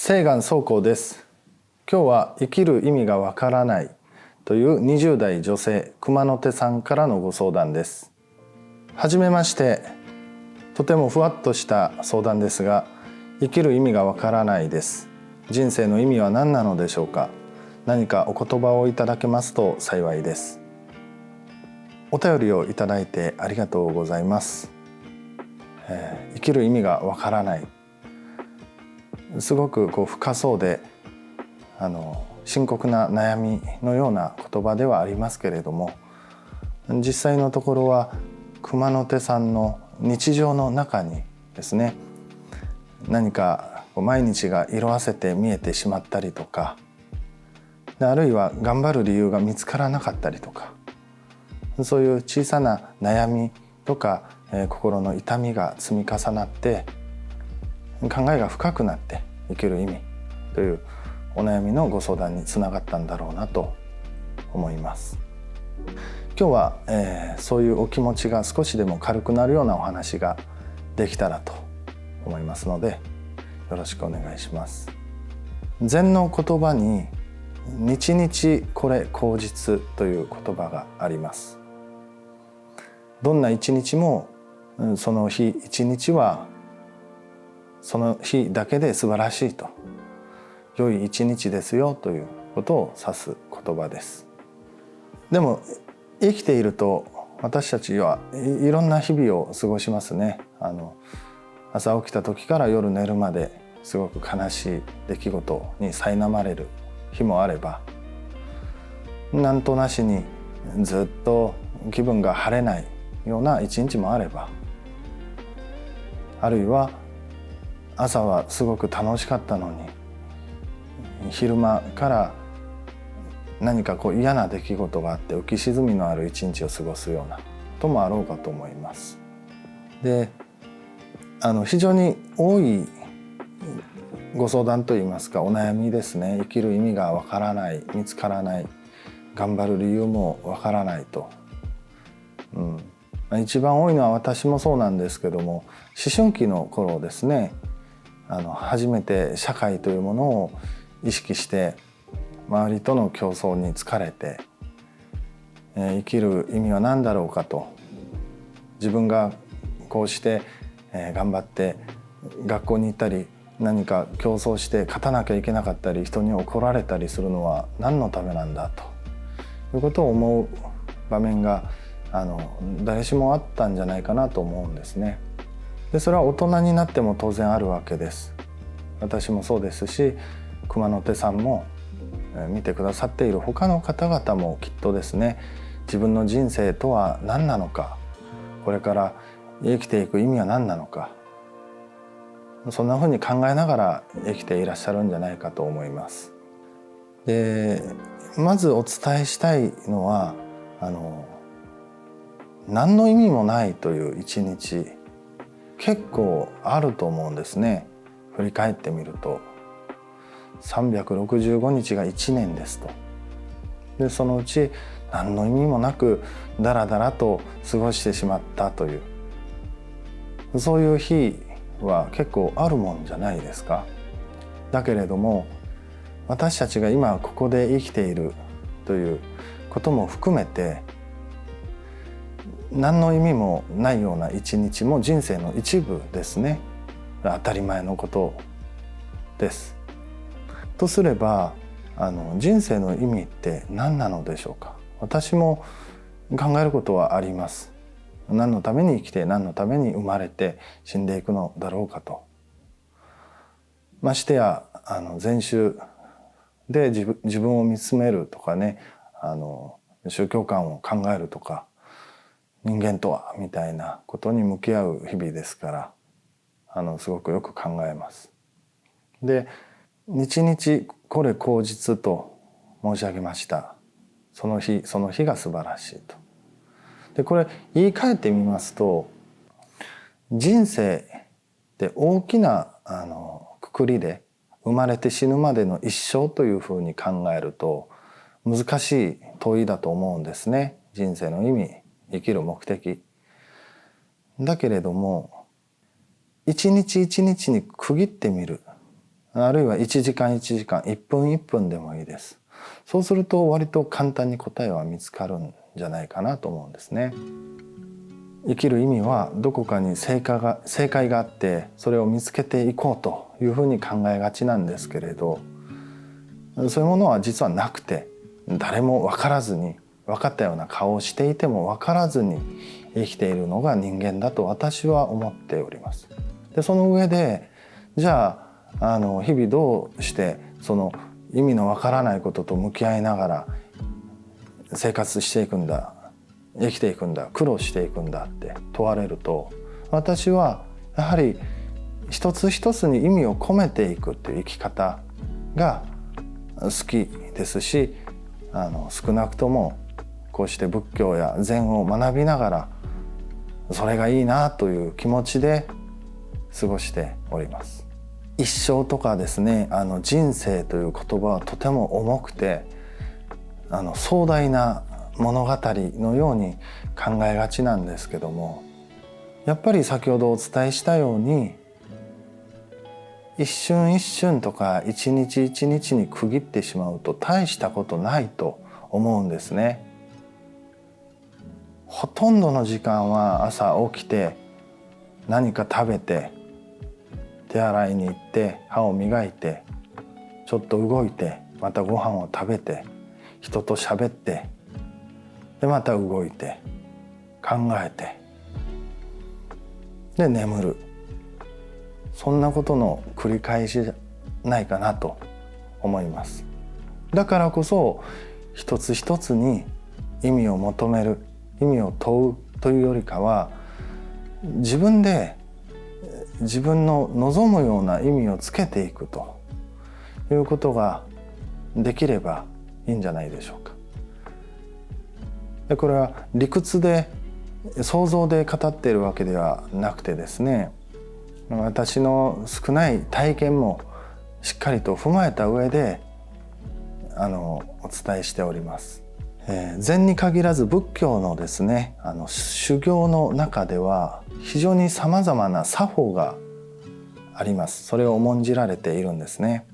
西岸壮行です。今日は生きる意味がわからないという20代女性熊野手さんからのご相談です。はじめまして。とてもふわっとした相談ですが、生きる意味がわからないです。人生の意味は何なのでしょうか。何かお言葉をいただけますと幸いです。お便りをいただいてありがとうございます。生きる意味がわからない、すごく深そうで深刻な悩みのような言葉ではありますけれども、実際のところは熊野手さんの日常の中にですね、何か毎日が色あせて見えてしまったりとか、あるいは頑張る理由が見つからなかったりとか、そういう小さな悩みとか、心の痛みが積み重なって考えが深くなって生きる意味というお悩みのご相談につながったんだろうなと思います。今日は、そういうお気持ちが少しでも軽くなるようなお話ができたらと思いますので、よろしくお願いします。禅の言葉に日々これ口実という言葉があります。どんな一日もその日一日はその日だけで素晴らしいと、良い一日ですよということを指す言葉です。でも生きていると私たちはいろんな日々を過ごしますね。朝起きた時から夜寝るまですごく悲しい出来事に苛まれる日もあれば、なんとなしにずっと気分が晴れないような一日もあれば、あるいは朝はすごく楽しかったのに昼間から何か嫌な出来事があって浮き沈みのある一日を過ごすようなこともあろうかと思います。で、非常に多いご相談といいますかお悩みですね。生きる意味がわからない、見つからない、頑張る理由もわからないと、一番多いのは私もそうなんですけども、思春期の頃ですね、初めて社会というものを意識して周りとの競争に疲れて、生きる意味は何だろうかと、自分がこうして、頑張って学校に行ったり何か競争して勝たなきゃいけなかったり人に怒られたりするのは何のためなんだということを思う場面が誰しもあったんじゃないかなと思うんですね。でそれは大人になっても当然あるわけです。私もそうですし、熊野手さんも見てくださっている他の方々もきっとですね、自分の人生とは何なのか、これから生きていく意味は何なのか、そんなふうに考えながら生きていらっしゃるんじゃないかと思います。でまずお伝えしたいのは何の意味もないという一日結構あると思うんですね。振り返ってみると365日が1年ですと。でそのうち何の意味もなくだらだらと過ごしてしまったという、そういう日は結構あるもんじゃないですか。だけれども私たちが今ここで生きているということも含めて、何の意味もないような一日も人生の一部ですね。当たり前のことです。とすれば人生の意味って何なのでしょうか。私も考えることはあります。何のために生きて何のために生まれて死んでいくのだろうかと。ましてや禅宗で自分を見つめるとかね、宗教観を考えるとか、人間とはみたいなことに向き合う日々ですから、すごくよく考えます。で、日々これ口実と申し上げました。その日その日が素晴らしいと。でこれ言い換えてみますと、人生って大きな括りで生まれて死ぬまでの一生というふうに考えると難しい問いだと思うんですね。人生の意味、生きる目的。だけれども一日一日に区切ってみる、あるいは1時間1時間1分1分でもいいです。そうすると割と簡単に答えは見つかるんじゃないかなと思うんですね。生きる意味はどこかに正解があってそれを見つけていこうというふうに考えがちなんですけれど、そういうものは実はなくて、誰も分からずに、分かったような顔をしていても分からずに生きているのが人間だと私は思っております。でその上でじゃあ日々どうしてその意味の分からないことと向き合いながら生活していくんだ、生きていくんだ、苦労していくんだって問われると、私はやはり一つ一つに意味を込めていくっていう生き方が好きですし、少なくともこうして仏教や禅を学びながらそれがいいなという気持ちで過ごしております。一生とかですね、人生という言葉はとても重くて壮大な物語のように考えがちなんですけども、やっぱり先ほどお伝えしたように一瞬一瞬とか一日一日に区切ってしまうと大したことないと思うんですね。ほとんどの時間は朝起きて何か食べて手洗いに行って歯を磨いてちょっと動いてまたご飯を食べて人と喋ってでまた動いて考えてで眠る、そんなことの繰り返しじゃないかなと思います。だからこそ一つ一つに意味を求める、意味を問うというよりかは自分で自分の望むような意味をつけていくということができればいいんじゃないでしょうか。でこれは理屈で想像で語っているわけではなくてですね、私の少ない体験もしっかりと踏まえた上でお伝えしております。禅に限らず仏教のですね修行の中では非常にさまざまな作法があります。それを重んじられているんですね。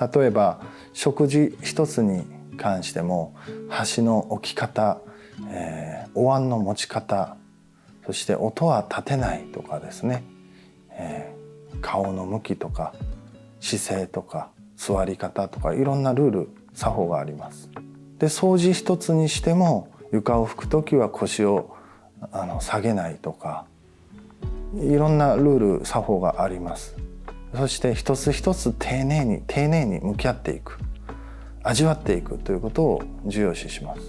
例えば食事一つに関しても箸の置き方、お椀の持ち方、そして音は立てないとかですね、顔の向きとか姿勢とか座り方とかいろんなルール作法があります。で掃除一つにしても床を拭くときは腰を下げないとかいろんなルール作法があります。そして一つ一つ丁寧に向き合っていく、味わっていくということを重要視します。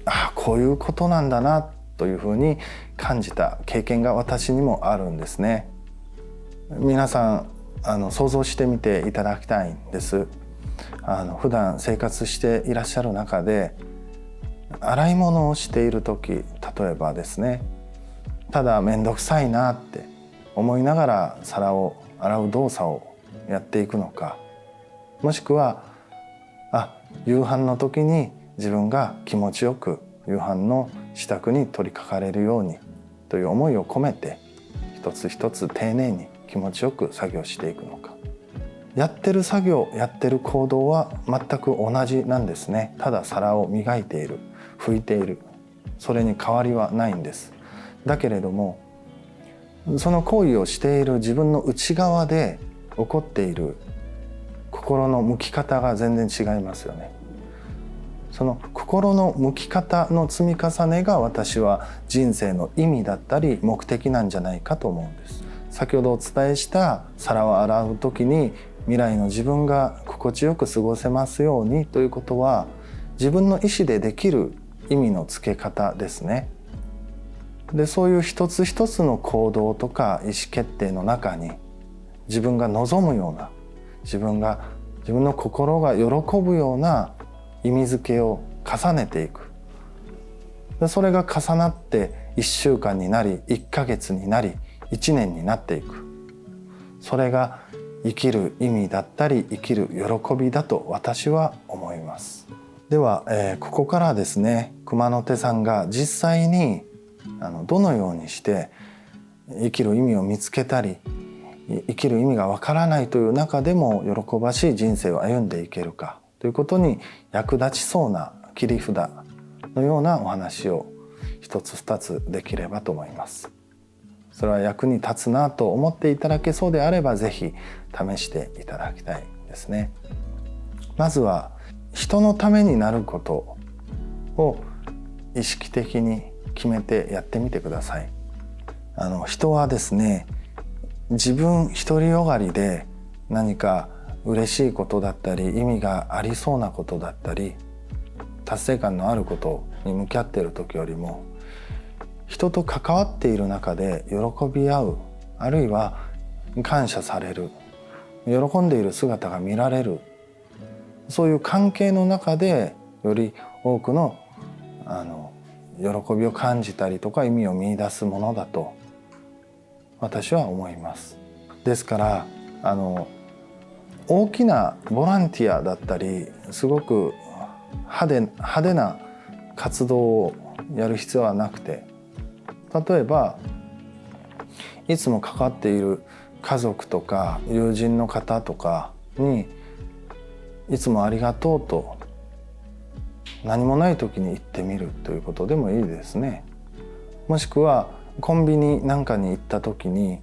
ああこういうことなんだなというふうに感じた経験が私にもあるんですね。皆さん想像してみていただきたいんです。普段生活していらっしゃる中で洗い物をしている時、例えばですねただ面倒くさいなって思いながら皿を洗う動作をやっていくのか、もしくは夕飯の時に自分が気持ちよく夕飯の支度に取り掛かれるようにという思いを込めて一つ一つ丁寧に気持ちよく作業していくのか。やってる作業、やってる行動は全く同じなんですね。ただ皿を磨いている、拭いている、それに変わりはないんです。だけれどもその行為をしている自分の内側で起こっている心の向き方が全然違いますよね。その心の向き方の積み重ねが私は人生の意味だったり目的なんじゃないかと思うんです。先ほどお伝えした皿を洗う時に未来の自分が心地よく過ごせますようにということは自分の意思でできる意味の付け方ですね。でそういう一つ一つの行動とか意思決定の中に自分が望むような自分の心が喜ぶような意味付けを重ねていく。でそれが重なって1週間になり1ヶ月になり1年になっていく。それが生きる意味だったり生きる喜びだと私は思います。では、ここからですね熊野手さんが実際にどのようにして生きる意味を見つけたり生きる意味がわからないという中でも喜ばしい人生を歩んでいけるかということに役立ちそうな切り札のようなお話を一つ二つできればと思います。それは役に立つなと思っていただけそうであれば、ぜひ試していただきたいですね。まずは人のためになることを意識的に決めてやってみてください。人はですね、自分独りよがりで何か嬉しいことだったり意味がありそうなことだったり達成感のあることに向き合っている時よりも、人と関わっている中で喜び合う、あるいは感謝される、喜んでいる姿が見られる、そういう関係の中でより多くの喜びを感じたりとか意味を見出すものだと私は思います。ですから大きなボランティアだったりすごく派手な活動をやる必要はなくて、例えばいつも関わっている家族とか友人の方とかにいつもありがとうと何もない時に言ってみるということでもいいですね。もしくはコンビニなんかに行った時に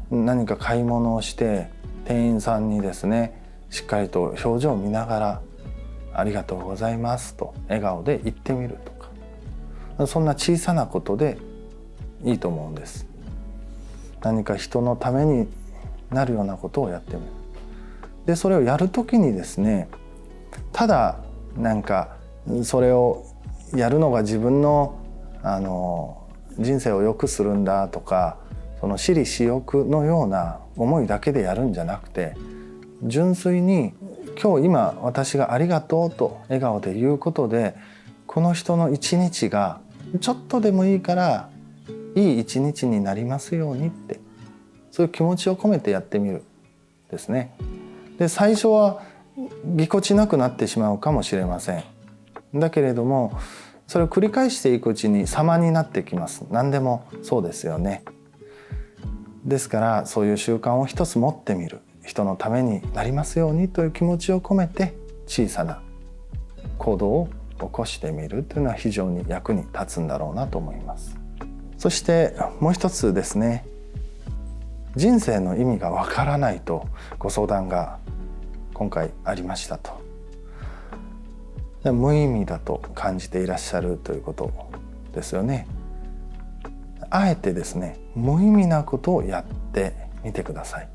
何か買い物をして店員さんにですね、しっかりと表情を見ながらありがとうございますと笑顔で言ってみるとか、そんな小さなことでいいと思うんです。何か人のためになるようなことをやってみる。でそれをやるときにですね、ただなんかそれをやるのが自分の人生を良くするんだとか、その私利私欲のような思いだけでやるんじゃなくて、純粋に今私がありがとうと笑顔で言うことで、この人の一日がちょっとでもいいからいい一日になりますようにって、そういう気持ちを込めてやってみるですね。で最初はぎこちなくなってしまうかもしれません。だけれどもそれを繰り返していくうちに様になってきます。何でもそうですよね。ですからそういう習慣を一つ持ってみる、人のためになりますようにという気持ちを込めて小さな行動を起こしてみるというのは非常に役に立つんだろうなと思います。そしてもう一つですね、人生の意味がわからないとご相談が今回ありましたと。無意味だと感じていらっしゃるということですよね。あえてですね、無意味なことをやってみてください。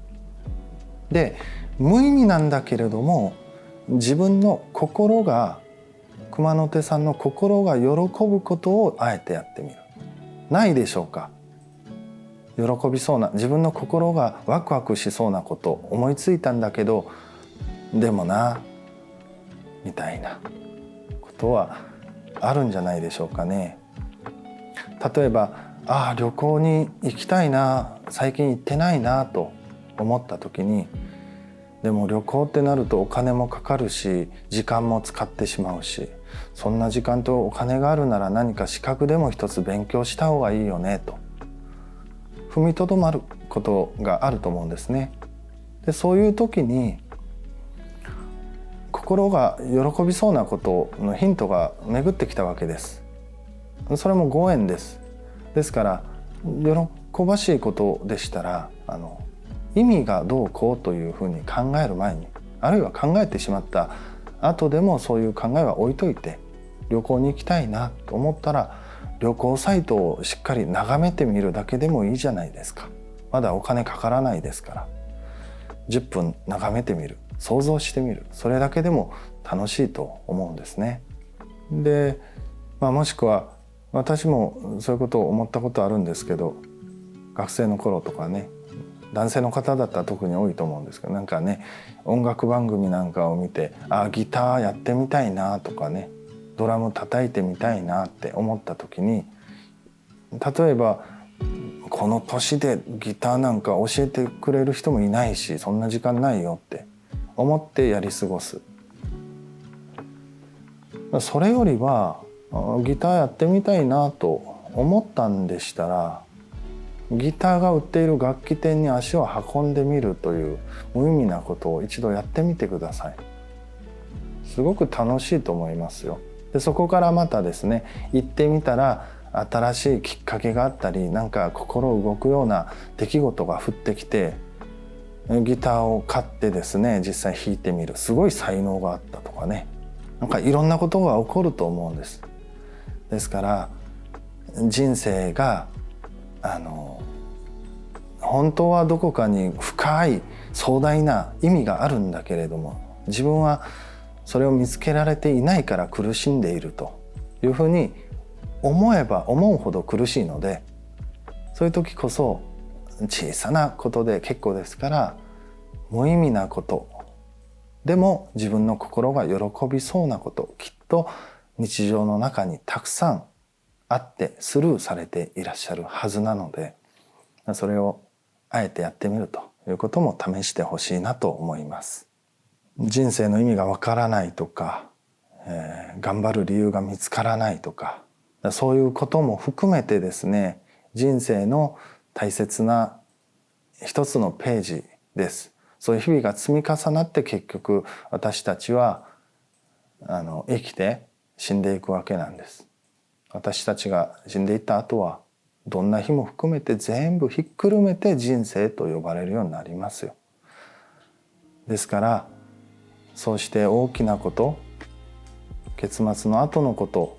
で無意味なんだけれども自分の心が、熊手さんの心が喜ぶことをあえてやってみる。ないでしょうか。喜びそうな、自分の心がワクワクしそうなこと思いついたんだけど、でもなみたいなことはあるんじゃないでしょうかね。例えば旅行に行きたいな、最近行ってないなと思った時に、でも旅行ってなるとお金もかかるし時間も使ってしまうし、そんな時間とお金があるなら何か資格でも一つ勉強した方がいいよねと踏みとどまることがあると思うんですね。でそういう時に心が喜びそうなことのヒントが巡ってきたわけです。それもご縁です。ですから喜ばしいことでしたら意味がどうこうというふうに考える前に、あるいは考えてしまった後でもそういう考えは置いといて、旅行に行きたいなと思ったら旅行サイトをしっかり眺めてみるだけでもいいじゃないですか。まだお金かからないですから、10分眺めてみる、想像してみる、それだけでも楽しいと思うんですね。で、もしくは私もそういうことを思ったことあるんですけど、学生の頃とかね、男性の方だったら特に多いと思うんですけど、なんかね、音楽番組なんかを見てギターやってみたいなとかね、ドラム叩いてみたいなって思った時に、例えばこの年でギターなんか教えてくれる人もいないし、そんな時間ないよって思ってやり過ごす。それよりはギターやってみたいなと思ったんでしたら、ギターが売っている楽器店に足を運んでみるという無意味なことを一度やってみてください。すごく楽しいと思いますよ。でそこからまたですね、行ってみたら新しいきっかけがあったり、なんか心動くような出来事が降ってきて、ギターを買ってですね実際弾いてみる、すごい才能があったとかね、なんかいろんなことが起こると思うんです。ですから人生が本当はどこかに深い壮大な意味があるんだけれども、自分はそれを見つけられていないから苦しんでいるというふうに思えば思うほど苦しいので、そういう時こそ小さなことで結構ですから、無意味なことでも自分の心が喜びそうなこと、きっと日常の中にたくさんあってスルーされていらっしゃるはずなので、それをあえてやってみるということも試してほしいなと思います。人生の意味がわからないとか、頑張る理由が見つからないとか、そういうことも含めてですね、人生の大切な一つのページです。そういう日々が積み重なって結局私たちは生きて死んでいくわけなんです。私たちが死んでいった後はどんな日も含めて全部ひっくるめて人生と呼ばれるようになりますよ。ですからそうして大きなこと、結末の後のこと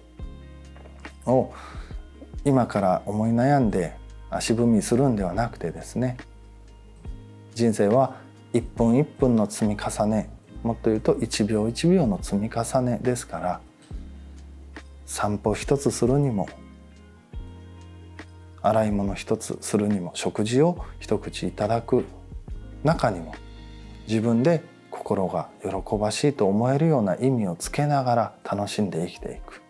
を今から思い悩んで足踏みするんではなくてですね、人生は一分一分の積み重ね、もっと言うと一秒一秒の積み重ねですから、散歩一つするにも、洗い物一つするにも、食事を一口いただく中にも、自分で心が喜ばしいと思えるような意味をつけながら楽しんで生きていく。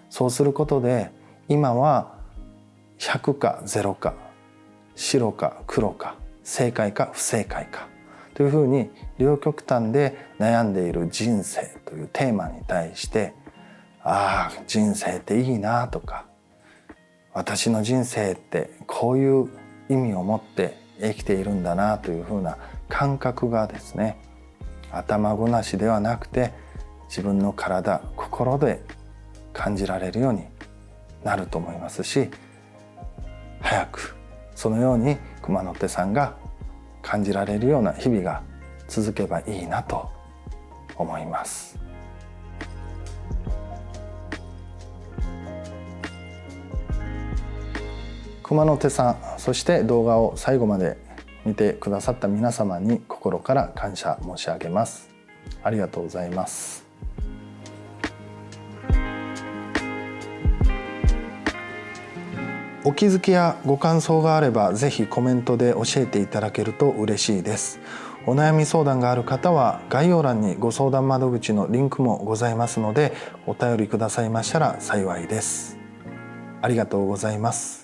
そうすることで、今は100か0か、白か黒か、正解か不正解かというふうに両極端で悩んでいる人生というテーマに対して、ああ人生っていいなとか、私の人生ってこういう意味を持って生きているんだなというふうな感覚がですね、頭ごなしではなくて自分の体心で感じられるようになると思いますし、早くそのように熊野手さんが感じられるような日々が続けばいいなと思います。熊野手さん、そして動画を最後まで見てくださった皆様に心から感謝申し上げます。ありがとうございます。お気づきやご感想があればぜひコメントで教えていただけると嬉しいです。お悩み相談がある方は概要欄にご相談窓口のリンクもございますので、お便りくださいましたら幸いです。ありがとうございます。